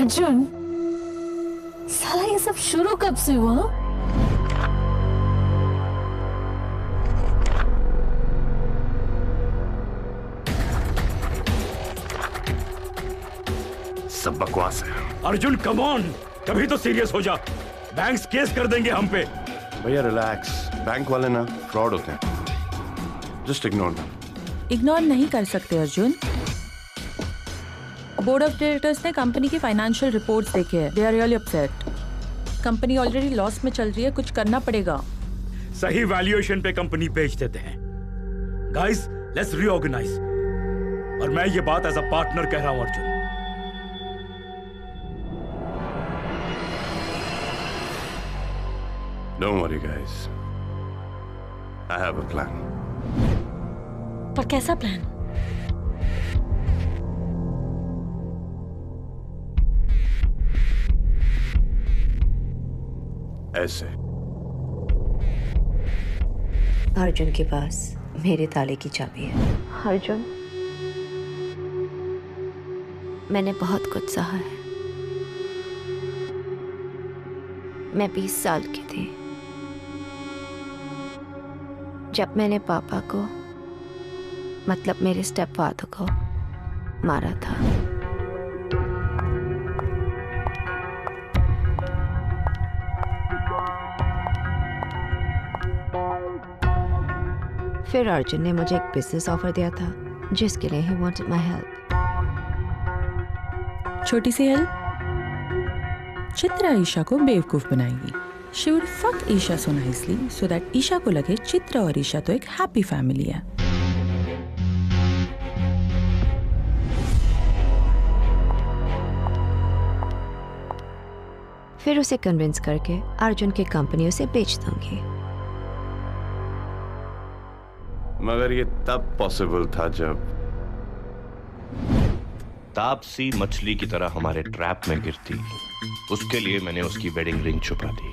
अर्जुन, साला ये सब शुरू कब से हुआ? सब बकवास है। अर्जुन कम ऑन, कभी तो सीरियस हो जा। बैंक्स केस कर देंगे हम पे। भैया रिलैक्स, बैंक वाले ना फ्रॉड होते हैं। Just ignore them. इग्नोर नहीं कर सकते अर्जुन। बोर्ड ऑफ डायरेक्टर्स ने कंपनी की फाइनेंशियल रिपोर्ट्स देखे हैं। They are really upset. Company already loss में चल रही है, कुछ करना पड़ेगा। सही वैल्यूएशन पे कंपनी बेच देते हैं। Guys, let's reorganise. और मैं ये बात एज अ पार्टनर कह रहा हूं Arjun. Don't worry guys, I have a plan. पर कैसा प्लान? ऐसे अर्जुन के पास मेरे ताले की चाबी है। अर्जुन, मैंने बहुत कुछ सहा है। मैं 20 साल की थी जब मैंने पापा को, मतलब मेरे स्टेप फादर को मारा था। फिर अर्जुन ने मुझे एक बिजनेस ऑफर दिया था जिसके लिए ही वांटेड माय हेल्प। छोटी सी हेल्प। चित्रा ईशा को बेवकूफ बनाएगी। She would fuck Isha so nicely so that Isha को लगे चित्रा और ईशा तो एक हैप्पी फैमिली है। फिर उसे कन्विंस करके अर्जुन की कंपनी उसे बेच दूंगी। मगर ये तब पॉसिबल था जब तापसी मछली की तरह हमारे ट्रैप में गिरती। उसके लिए मैंने उसकी वेडिंग रिंग छुपा दी।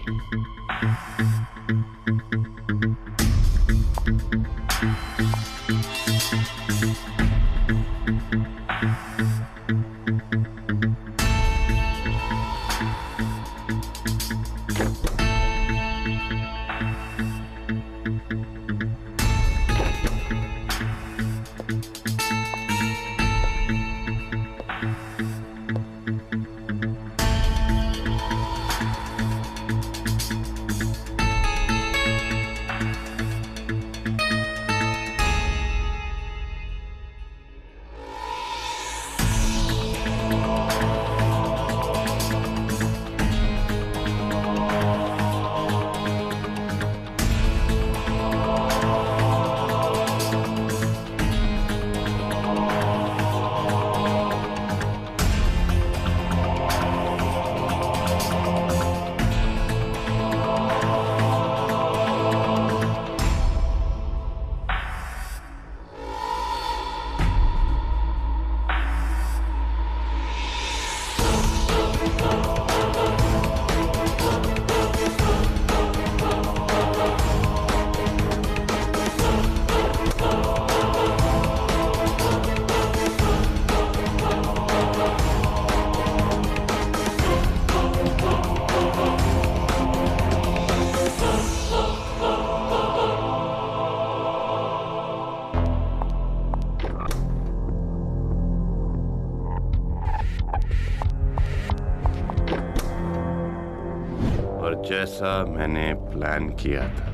जैसा मैंने प्लान किया था,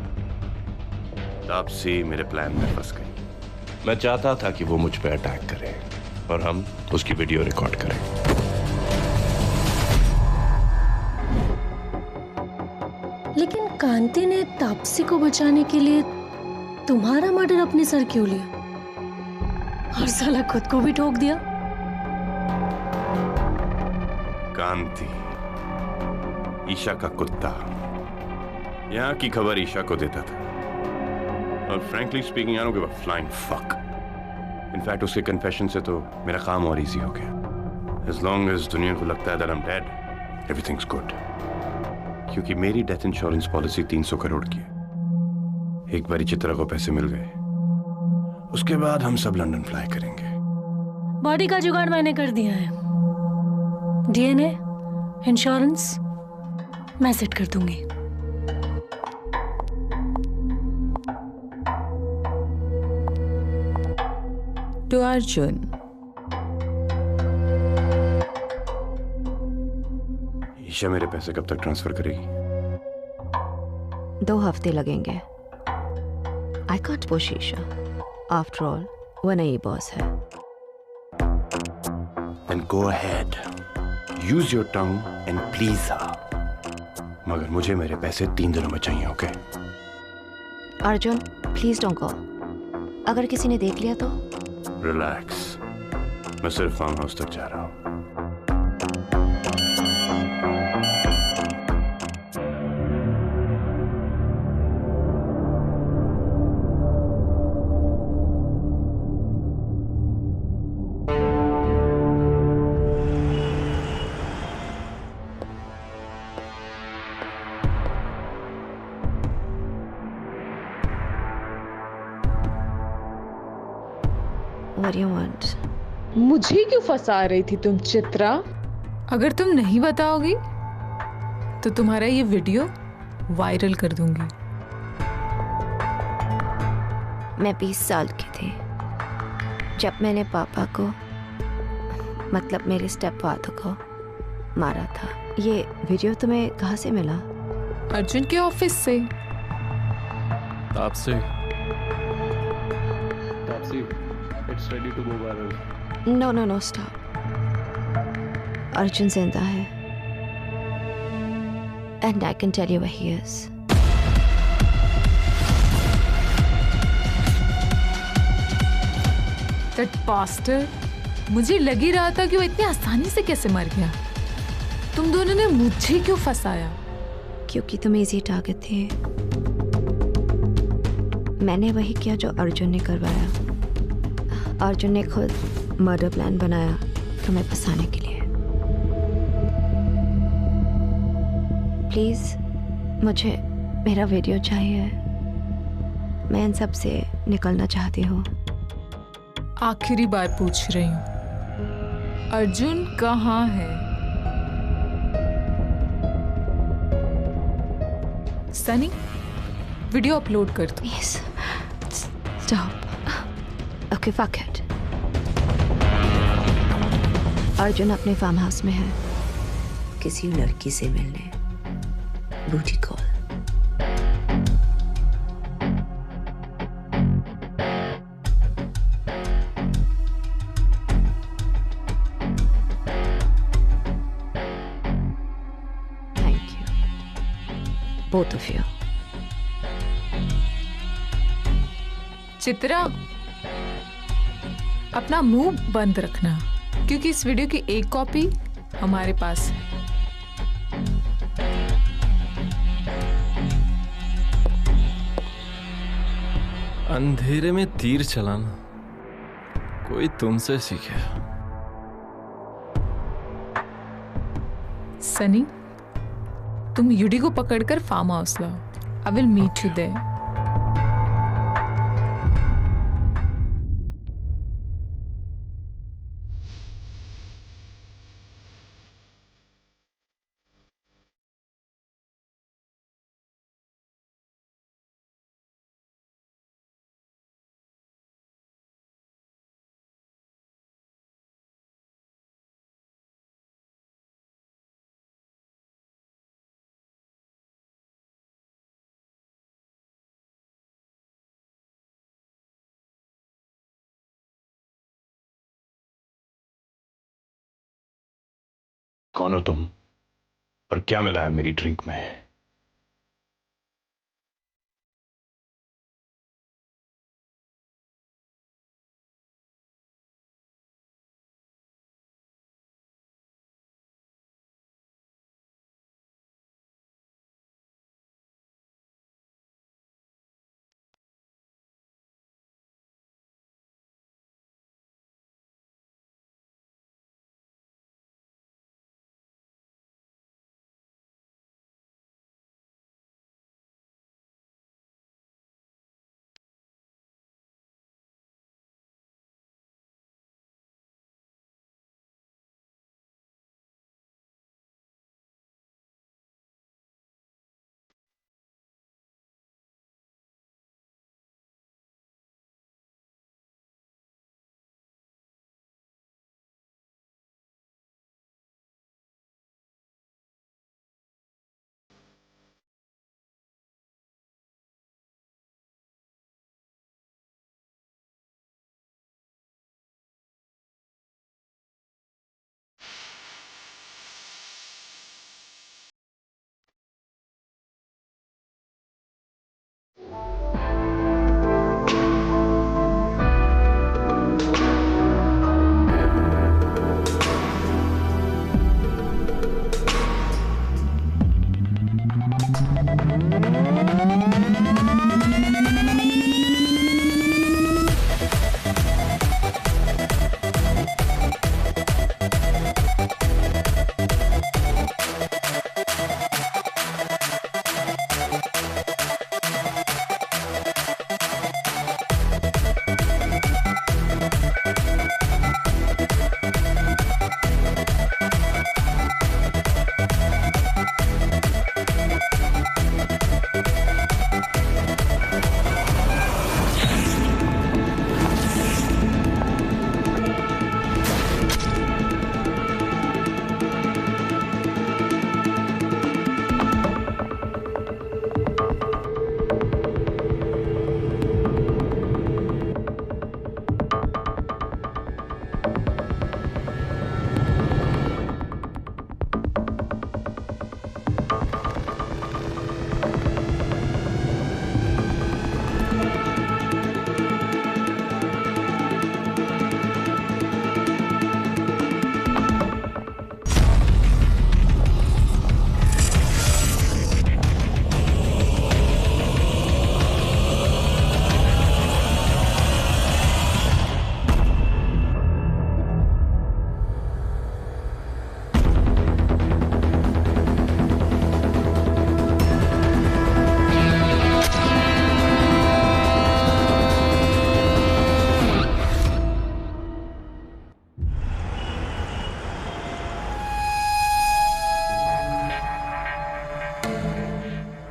तापसी मेरे प्लान में फंस गई। मैं चाहता था कि वो मुझ पे अटैक करे और हम उसकी वीडियो रिकॉर्ड करें। लेकिन कांति ने तापसी को बचाने के लिए तुम्हारा मर्डर अपने सर क्यों लिया और साला खुद को भी ठोक दिया? कांति, ईशा का कुत्ता, यहाँ की खबर ईशा को देता था और frankly speaking I don't give a flying fuck. In fact उसके कन्फेशन से तो मेरा काम और इजी हो गया। एज लॉन्ग एज दुनिया को लगता है that I am dead, everything's good. क्योंकि मेरी डेथ इंश्योरेंस पॉलिसी 300 करोड़ की है। एक बारी चित्रा को पैसे मिल गए, उसके बाद हम सब लंदन फ्लाई करेंगे। बॉडी का जुगाड़ मैंने कर दिया है, डीएनए, इंश्योरेंस मैं सेट कर दूंगी। टू अर्जुन, ईशा मेरे पैसे कब तक ट्रांसफर करेगी? 2 हफ्ते लगेंगे। I can't push Isha, after all वो नई बॉस है। Then go ahead, use your tongue and please her. मगर मुझे मेरे पैसे 3 दिनों में चाहिए, okay? Arjun please don't go. अगर किसी ने देख लिया तो? रिलैक्स, मैं सिर्फ फार्म हाउस तक जा रहा हूँ। What do you want? मुझे क्यों फंसा रही थी तुम चित्रा? अगर तुम नहीं बताओगी तो तुम्हारा ये वीडियो वायरल कर दूंगी। मैं 20 साल की थी जब मैंने पापा को, मतलब मेरे स्टेप फादर को मारा था। ये वीडियो तुम्हें कहाँ से मिला? अर्जुन के ऑफिस से। Taapsee, it's ready to go viral. No stop. Arjun जिंदा है and I can tell you where he is. That bastard, मुझे लग ही रहा था कि वो इतनी आसानी से कैसे मर गया। तुम दोनों ने मुझे क्यों फंसाया? क्योंकि तुम इजी टारगेट थे। मैंने वही किया जो अर्जुन ने करवाया। अर्जुन ने खुद मर्डर प्लान बनाया तुम्हें फंसाने के लिए। प्लीज मुझे मेरा वीडियो चाहिए। मैं इन सब से निकलना चाहती हूँ। आखिरी बार पूछ रही हूँ, अर्जुन कहाँ है? सनी, वीडियो अपलोड कर दो। Please stop. Okay fuck it. Arjun अपने फार्म हाउस में है किसी लड़की से मिलने। बूटी call. Thank you both of you. Chitra, अपना मुंह बंद रखना क्योंकि इस वीडियो की एक कॉपी हमारे पास है। अंधेरे में तीर चलाना कोई तुमसे सीखे। सनी, तुम यूडी को पकड़कर फार्म हाउस लाओ। I will meet you there. कौन हो तुम और क्या मिला है मेरी ड्रिंक में?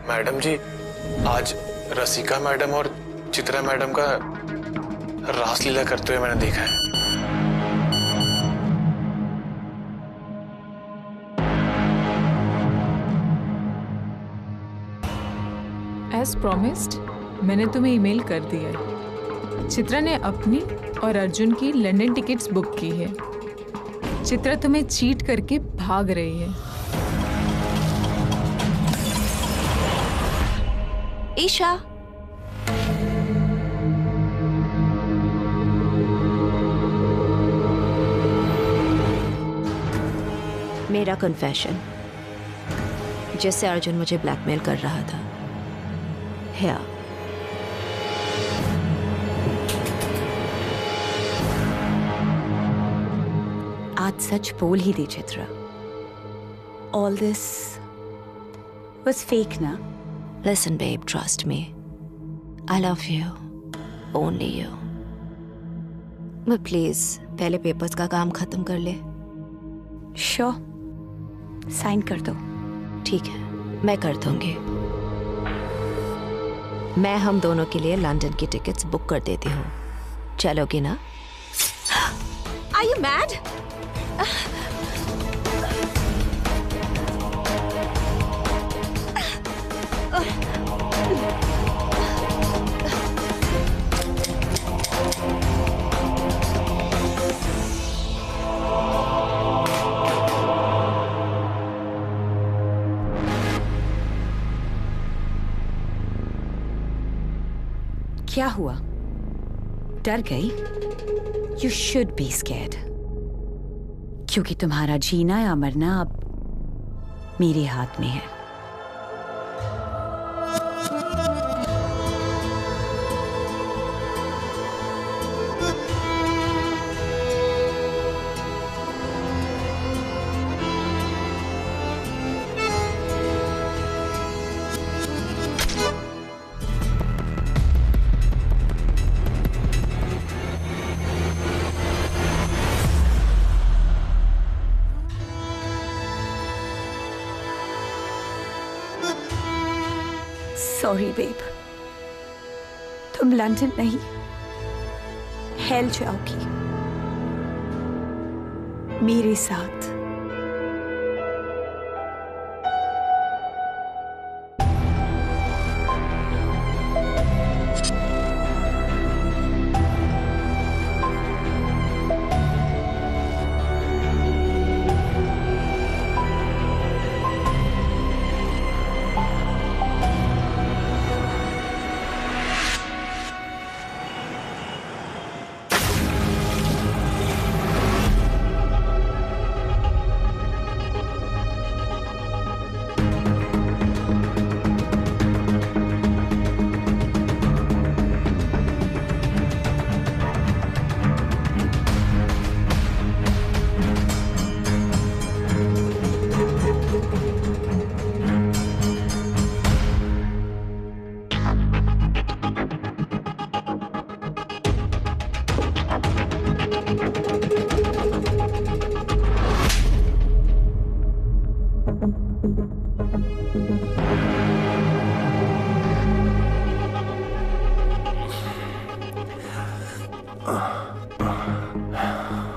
मैडम जी, आज रसिका मैडम और चित्रा मैडम का रासलीला करते हुए मैंने देखा है। एज प्रॉमिस्ड मैंने तुम्हें ईमेल कर दिया है। चित्रा ने अपनी और अर्जुन की लंदन टिकट्स बुक की है। चित्रा तुम्हें चीट करके भाग रही है। ईशा, मेरा कन्फेशन जिससे अर्जुन मुझे ब्लैकमेल कर रहा था है। आज सच बोल ही दी Chitra. All this was fake ना? Listen babe, trust me. I love you. Only you. But please, पहले पेपर्स का काम खत्म कर ले। Sure. साइन कर दो। ठीक है, मैं कर दूंगी। मैं हम दोनों के लिए लंदन की टिकट्स बुक कर देती हूँ। चलोगी ना? Are you mad? क्या हुआ? डर गई? यू शुड बी स्कैर्ड, क्योंकि तुम्हारा जीना या मरना अब मेरे हाथ में है। सॉरी बेब, तुम लंदन नहीं हेल जाओगी मेरे साथ।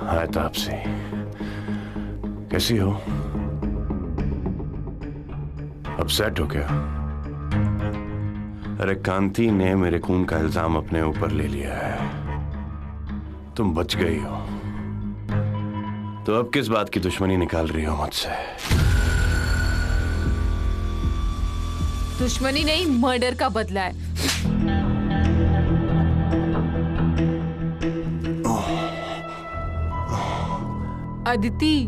हाय तापसी, कैसी हो? अपसेट हो क्या? अरे कांति ने मेरे खून का इल्जाम अपने ऊपर ले लिया है। तुम बच गई हो, तो अब किस बात की दुश्मनी निकाल रही हो मुझसे? दुश्मनी नहीं, मर्डर का बदला है। अदिति,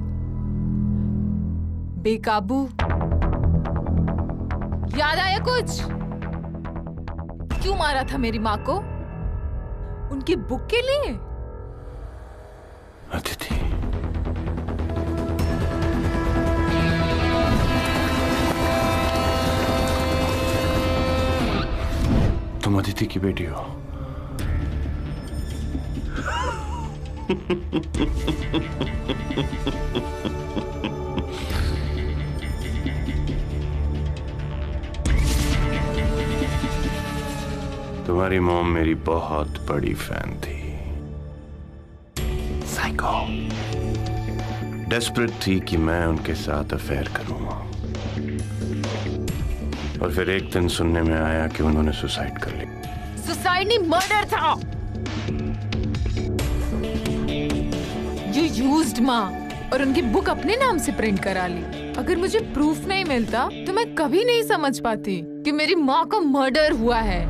बेकाबू, याद आया कुछ? क्यों मारा था मेरी माँ को? उनकी बुक के लिए? अदिति, तुम अदिति की बेटी हो? तुम्हारी मॉम मेरी बहुत बड़ी फैन थी। साइको। डेस्परेट थी कि मैं उनके साथ अफेयर करूंगा, और फिर एक दिन सुनने में आया कि उन्होंने सुसाइड कर ली। सुसाइड नहीं, मर्डर था। यू यूज्ड माँ और उनकी बुक अपने नाम से प्रिंट करा ली। अगर मुझे प्रूफ नहीं मिलता तो मैं कभी नहीं समझ पाती कि मेरी माँ को मर्डर हुआ है।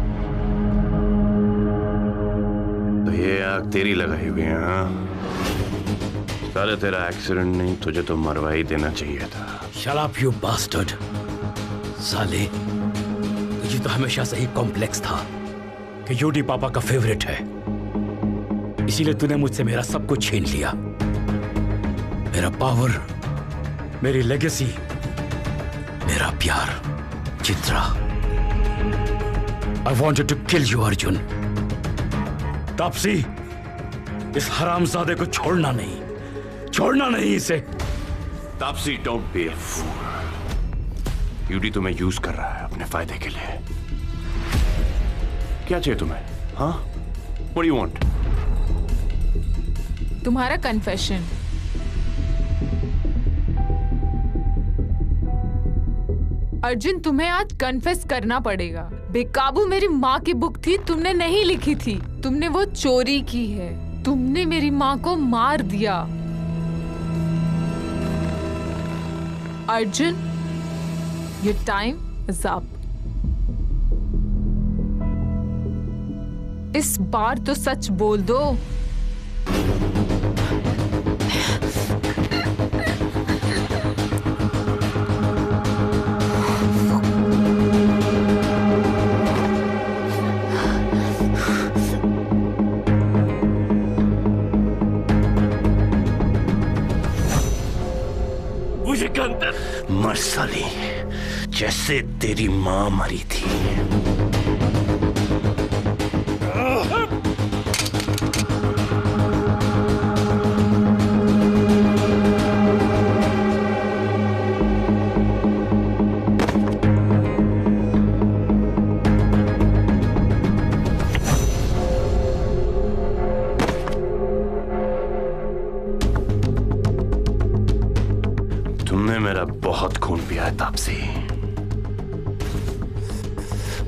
तो ये आग तेरी लगाई हुई है, हाँ? साले तेरा एक्सीडेंट नहीं, तुझे तो मरवा ही देना चाहिए था। Shut up, you bastard! साले, तुझे तो हमेशा से ही कॉम्प्लेक्स था कि यूडी पापा का फेवरेट है, इसीलिए तूने मुझसे मेरा सब कुछ छीन लिया। मेरा पावर, मेरी लेगेसी, मेरा प्यार। Chitra, I wanted to kill you, Arjun. Taapsee, इस हरामजादे को छोड़ना नहीं, छोड़ना नहीं इसे। Taapsee, don't be a fool. यूडी तुम्हें यूज कर रहा है अपने फायदे के लिए। क्या चाहिए तुम्हें? हाँ? What do you want? तुम्हारा कन्फेशन। अर्जुन, तुम्हें आज कन्फेस करना पड़ेगा। बेकाबू मेरी माँ की बुक थी, तुमने नहीं लिखी थी। तुमने वो चोरी की है। तुमने मेरी माँ को मार दिया। Arjun, your time is up. इस बार तो सच बोल दो। मर साली, जैसे तेरी मां मरी थी। तुमने मेरा बहुत खून पिया है तापसी।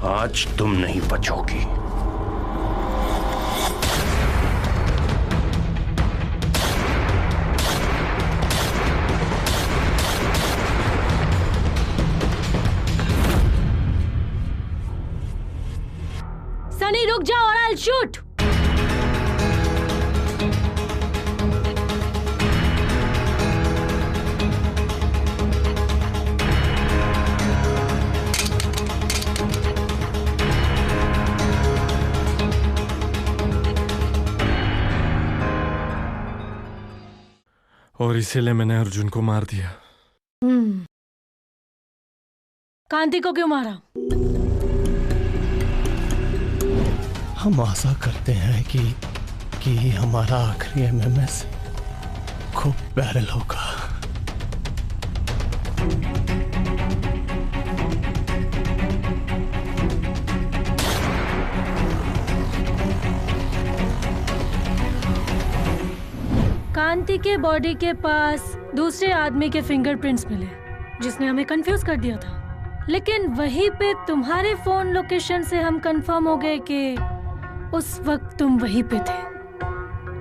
आज तुम नहीं बचोगी। सनी रुक जाओ और आई विल शूट। और इसीलिए मैंने अर्जुन को मार दिया। कांति को क्यों मारा? हम आशा करते हैं कि हमारा आखिरी एमएमएस खूब वायरल होगा। कांति के बॉडी के पास दूसरे आदमी के फिंगरप्रिंट्स मिले, जिसने हमें कंफ्यूज कर दिया था। लेकिन वहीं पे तुम्हारे फोन लोकेशन से हम कंफर्म हो गए कि उस वक्त तुम वहीं पे थे।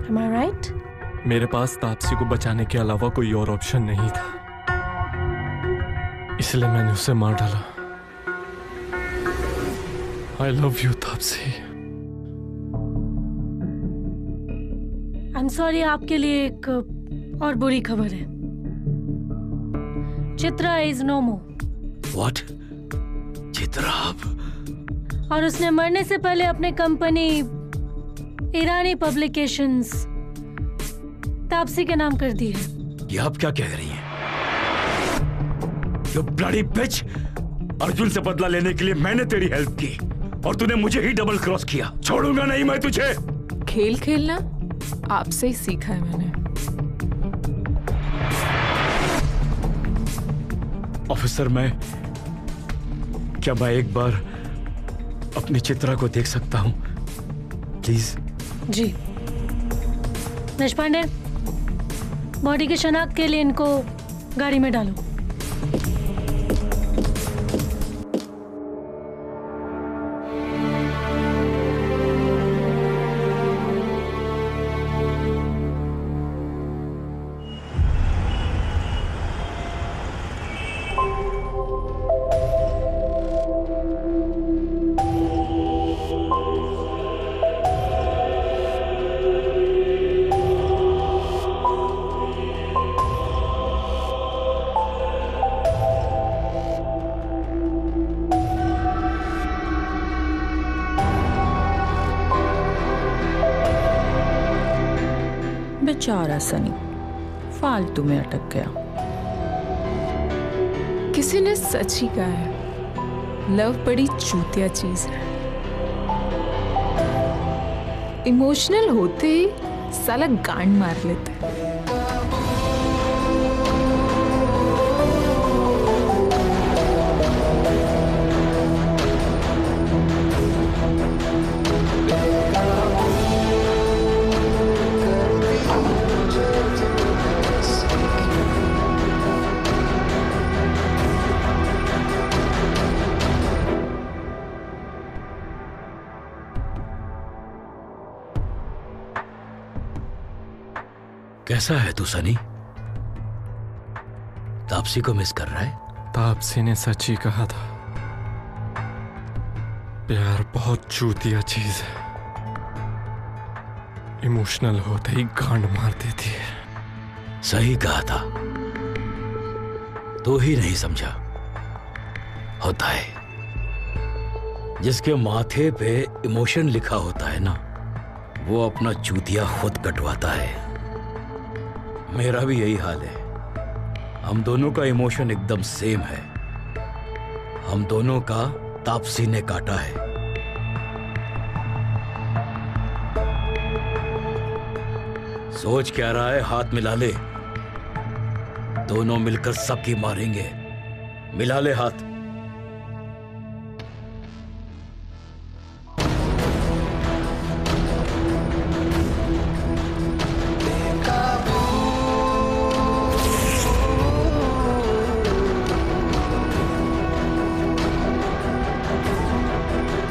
Am I right? मेरे पास तापसी को बचाने के अलावा कोई और ऑप्शन नहीं था, इसलिए मैंने उसे मार डाला। I love you Taapsee. I'm sorry, आपके लिए एक और बुरी खबर है। Chitra is no more. What? Chitra? और उसने मरने से पहले अपने कंपनी ईरानी पब्लिकेशंस तापसी के नाम कर दी है। ये आप क्या कह रही हैं? You bloody bitch! अर्जुन से बदला लेने के लिए मैंने तेरी हेल्प की और तूने मुझे ही डबल क्रॉस किया। छोड़ूंगा नहीं मैं तुझे। खेल खेलना आपसे ही सीखा है मैंने। ऑफिसर, मैं एक बार अपनी चित्रा को देख सकता हूं प्लीज? जी। देशपांडे, बॉडी की शनाख्त के लिए इनको गाड़ी में डालो। बेचारा सनी फालतू में अटक गया। किसी ने सच ही कहा है, लव बड़ी चूतिया चीज है। इमोशनल होते ही साला गांड मार लेता है। कैसा है तू सनी? तापसी को मिस कर रहा है? तापसी ने सच ही कहा था, प्यार बहुत चूतिया चीज है। इमोशनल होते ही गांड मार देती है। सही कहा था, तू ही नहीं समझा। होता है, जिसके माथे पे इमोशन लिखा होता है ना, वो अपना चूतिया खुद कटवाता है। मेरा भी यही हाल है। हम दोनों का इमोशन एकदम सेम है। हम दोनों का तापसी ने काटा है। सोच क्या रहा है? हाथ मिला ले, दोनों मिलकर सबकी मारेंगे। मिला ले हाथ।